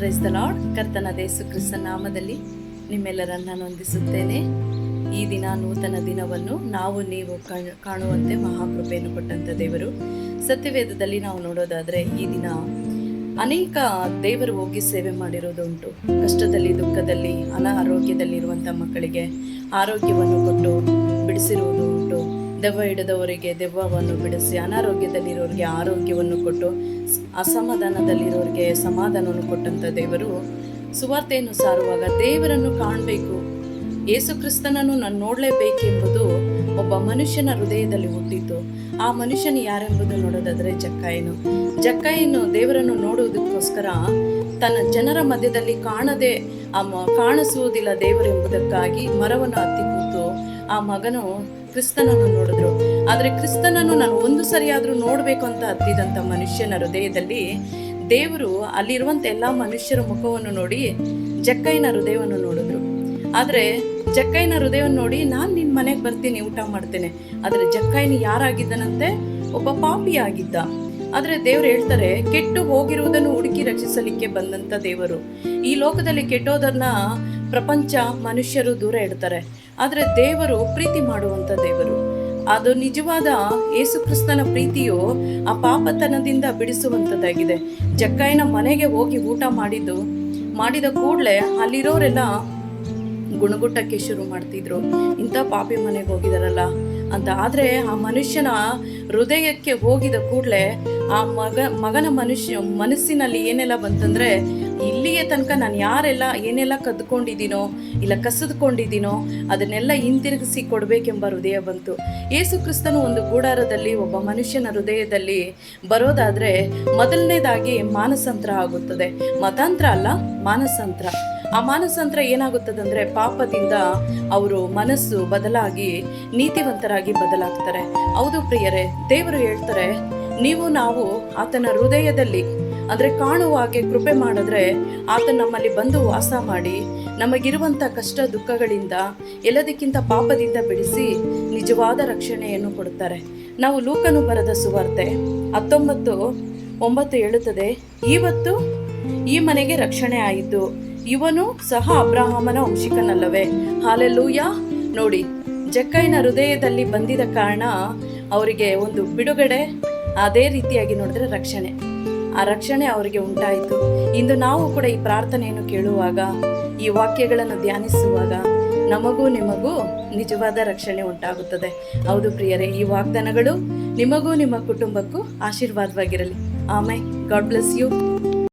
Praise the lord. ಕರ್ತನಾದ ಯೇಸು ಕ್ರಿಸ್ತನ ನಾಮದಲ್ಲಿ ನಿಮ್ಮೆಲ್ಲರನ್ನ ವಂದಿಸುತ್ತೇನೆ. ಈ ದಿನ ನೂತನ ದಿನವನ್ನು ನಾವು ನೀವು ಕಾಣುವಂತೆ ಮಹಾಕೃಪೆಯನ್ನು ಕೊಟ್ಟಂಥ ದೇವರು. ಸತ್ಯವೇದದಲ್ಲಿ ನಾವು ನೋಡೋದಾದರೆ ಈ ದಿನ ಅನೇಕ ದೇವರು ಹೋಗಿ ಸೇವೆ ಮಾಡಿರೋದುಂಟು. ಕಷ್ಟದಲ್ಲಿ, ದುಃಖದಲ್ಲಿ, ಅನಾರೋಗ್ಯದಲ್ಲಿರುವಂಥ ಮಕ್ಕಳಿಗೆ ಆರೋಗ್ಯವನ್ನು ಕೊಟ್ಟು ಬಿಡಿಸಿರುವುದು ಉಂಟು. ದೆವ್ವ ಹಿಡಿದವರಿಗೆ ದೆವ್ವವನ್ನು ಬಿಡಿಸಿ, ಅನಾರೋಗ್ಯದಲ್ಲಿರೋರಿಗೆ ಆರೋಗ್ಯವನ್ನು ಕೊಟ್ಟು, ಅಸಮಾಧಾನದಲ್ಲಿರೋರಿಗೆ ಸಮಾಧಾನವನ್ನು ಕೊಟ್ಟಂಥ ದೇವರು ಸುವಾರ್ತೆಯನ್ನು ಸಾರುವಾಗ ದೇವರನ್ನು ಕಾಣಬೇಕು, ಯೇಸು ಕ್ರಿಸ್ತನನ್ನು ನಾನು ನೋಡಲೇಬೇಕೆಂಬುದು ಒಬ್ಬ ಮನುಷ್ಯನ ಹೃದಯದಲ್ಲಿ ಹುಟ್ಟಿತು. ಆ ಮನುಷ್ಯನು ಯಾರೆಂಬುದು ನೋಡೋದಾದರೆ ಜಕ್ಕಾಯನು ದೇವರನ್ನು ನೋಡುವುದಕ್ಕೋಸ್ಕರ ತನ್ನ ಜನರ ಮಧ್ಯದಲ್ಲಿ ಕಾಣಿಸುವುದಿಲ್ಲ ದೇವರೆಂಬುದಕ್ಕಾಗಿ ಮರವನ್ನು ಹತ್ತಿ ಕೂತು ಆ ಮಗನು ಕ್ರಿಸ್ತನನ್ನು ನೋಡಿದ್ರು. ಆದರೆ ಕ್ರಿಸ್ತನನ್ನು ನಾನು ಒಂದು ಸರಿಯಾದರೂ ನೋಡಬೇಕು ಅಂತ ಹತ್ತಿದಂಥ ಮನುಷ್ಯನ ಹೃದಯದಲ್ಲಿ ದೇವರು ಅಲ್ಲಿರುವಂಥ ಎಲ್ಲ ಮನುಷ್ಯರ ಮುಖವನ್ನು ನೋಡಿ ಜಕ್ಕೈನ ಹೃದಯವನ್ನು ನೋಡಿದ್ರು. ಆದರೆ ಜಕ್ಕೈನ ಹೃದಯವನ್ನು ನೋಡಿ ನಾನು ನಿನ್ನ ಮನೆಗೆ ಬರ್ತೀನಿ, ಊಟ ಮಾಡ್ತೇನೆ. ಆದರೆ ಜಕ್ಕೈನ ಯಾರಾಗಿದ್ದನಂತೆ? ಒಬ್ಬ ಪಾಪಿಯಾಗಿದ್ದ. ಆದರೆ ದೇವರು ಹೇಳ್ತಾರೆ, ಕೆಟ್ಟು ಹೋಗಿರುವುದನ್ನು ಹುಡುಕಿ ರಕ್ಷಿಸಲಿಕ್ಕೆ ಬಂದಂಥ ದೇವರು. ಈ ಲೋಕದಲ್ಲಿ ಕೆಟ್ಟೋದನ್ನ ಪ್ರಪಂಚ ಮನುಷ್ಯರು ದೂರ ಇಡ್ತಾರೆ, ಆದರೆ ದೇವರು ಪ್ರೀತಿ ಮಾಡುವಂಥ ದೇವರು. ಅದು ನಿಜವಾದ ಯೇಸು ಕ್ರಿಸ್ತನ ಪ್ರೀತಿಯು ಆ ಪಾಪತನದಿಂದ ಬಿಡಿಸುವಂಥದ್ದಾಗಿದೆ. ಜಕ್ಕಾಯನ ಮನೆಗೆ ಹೋಗಿ ಊಟ ಮಾಡಿದ ಕೂಡಲೇ ಅಲ್ಲಿರೋರೆಲ್ಲ ಗುಣಗುಟ್ಟಕ್ಕೆ ಶುರು ಮಾಡ್ತಿದ್ರು, ಇಂಥ ಪಾಪಿ ಮನೆಗೆ ಹೋಗಿದಾರಲ್ಲ ಅಂತ. ಆದರೆ ಆ ಮನುಷ್ಯನ ಹೃದಯಕ್ಕೆ ಹೋಗಿದ ಕೂಡಲೇ ಆ ಮಗನ ಮನಸ್ಸಿನಲ್ಲಿ ಏನೆಲ್ಲ ಬಂತಂದರೆ, ಇಲ್ಲಿಯೇ ತನಕ ನಾನು ಏನೆಲ್ಲ ಕದ್ಕೊಂಡಿದ್ದೀನೋ ಇಲ್ಲ ಕಸಿದುಕೊಂಡಿದ್ದೀನೋ ಅದನ್ನೆಲ್ಲ ಹಿಂತಿರುಗಿಸಿ ಕೊಡಬೇಕೆಂಬ ಹೃದಯ ಬಂತು. ಯೇಸು ಕ್ರಿಸ್ತನು ಒಂದು ಗುಡಾರದಲ್ಲಿ ಒಬ್ಬ ಮನುಷ್ಯನ ಹೃದಯದಲ್ಲಿ ಬರೋದಾದರೆ ಮೊದಲನೇದಾಗಿ ಮಾನಸಾಂತರ ಆಗುತ್ತದೆ. ಮತಾಂತರ ಅಲ್ಲ, ಮಾನಸಾಂತರ. ಆ ಮಾನಸಾಂತರ ಏನಾಗುತ್ತದಂದರೆ ಪಾಪದಿಂದ ಅವರು ಮನಸ್ಸು ಬದಲಾಗಿ ನೀತಿವಂತರಾಗಿ ಬದಲಾಗ್ತಾರೆ. ಹೌದು ಪ್ರಿಯರೇ, ದೇವರು ಹೇಳ್ತಾರೆ, ನಾವು ಆತನ ಹೃದಯದಲ್ಲಿ ಅಂದರೆ ಕಾಣುವ ಹಾಗೆ ಕೃಪೆ ಮಾಡಿದ್ರೆ ಆತ ನಮ್ಮಲ್ಲಿ ಬಂದು ವಾಸ ಮಾಡಿ ನಮಗಿರುವಂಥ ಕಷ್ಟ ದುಃಖಗಳಿಂದ ಎಲ್ಲದಕ್ಕಿಂತ ಪಾಪದಿಂದ ಬಿಡಿಸಿ ನಿಜವಾದ ರಕ್ಷಣೆಯನ್ನು ಕೊಡುತ್ತಾರೆ. ನಾವು ಲೂಕನು ಬರೆದ ಸುವಾರ್ತೆ 19:9 ಹೇಳುತ್ತದೆ, ಇವತ್ತು ಈ ಮನೆಗೆ ರಕ್ಷಣೆ ಆಯಿತು, ಇವನು ಸಹ ಅಬ್ರಹಾಮನ ವಂಶಿಕನಲ್ಲವೇ. ಹಾಲೆಲೂಯಾ. ನೋಡಿ, ಜಕ್ಕೈನ ಹೃದಯದಲ್ಲಿ ಬಂದಿದ ಕಾರಣ ಅವರಿಗೆ ಒಂದು ಬಿಡುಗಡೆ, ಅದೇ ರೀತಿಯಾಗಿ ನೋಡಿದ್ರೆ ಆ ರಕ್ಷಣೆ ಅವರಿಗೆ ಉಂಟಾಯಿತು. ಇಂದು ನಾವು ಕೂಡ ಈ ಪ್ರಾರ್ಥನೆಯನ್ನು ಕೇಳುವಾಗ, ಈ ವಾಕ್ಯಗಳನ್ನು ಧ್ಯಾನಿಸುವಾಗ ನಮಗೂ ನಿಮಗೂ ನಿಜವಾದ ರಕ್ಷಣೆ ಉಂಟಾಗುತ್ತದೆ. ಹೌದು ಪ್ರಿಯರೇ, ಈ ವಾಗ್ದಾನಗಳು ನಿಮಗೂ ನಿಮ್ಮ ಕುಟುಂಬಕ್ಕೂ ಆಶೀರ್ವಾದವಾಗಿರಲಿ. ಆಮೇಲೆ ಗಾಡ್ ಬ್ಲೆಸ್ ಯು.